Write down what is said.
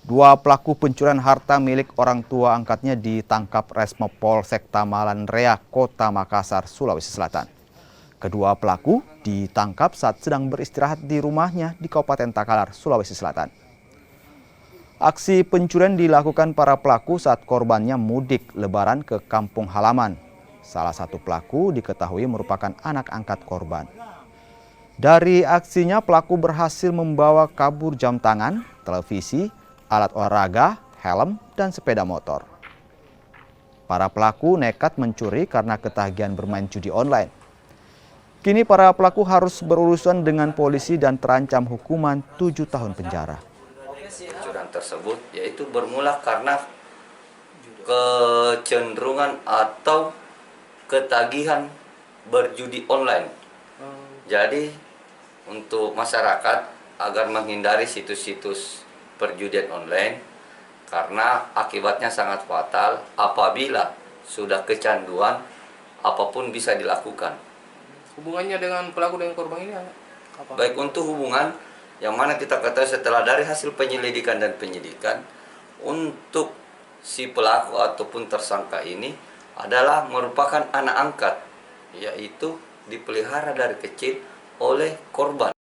Dua pelaku pencurian harta milik orang tua angkatnya ditangkap Resmo Polsek Tamalan Rea, Kota Makassar, Sulawesi Selatan. Kedua pelaku ditangkap saat sedang beristirahat di rumahnya di Kabupaten Takalar, Sulawesi Selatan. Aksi pencurian dilakukan para pelaku saat korbannya mudik lebaran ke kampung halaman. Salah satu pelaku diketahui merupakan anak angkat korban. Dari aksinya, pelaku berhasil membawa kabur jam tangan, televisi, alat olahraga, helm, dan sepeda motor. Para pelaku nekat mencuri karena ketagihan bermain judi online. Kini para pelaku harus berurusan dengan polisi dan terancam hukuman 7 tahun penjara. Pencurian tersebut yaitu bermula karena kecenderungan atau ketagihan berjudi online. Jadi untuk masyarakat agar menghindari situs-situs perjudian online karena akibatnya sangat fatal apabila sudah kecanduan, apapun bisa dilakukan. Hubungannya dengan pelaku dengan korban ini apa? Baik untuk hubungan yang mana kita ketahui setelah dari hasil penyelidikan dan penyidikan, untuk si pelaku ataupun tersangka ini adalah merupakan anak angkat, yaitu dipelihara dari kecil oleh korban.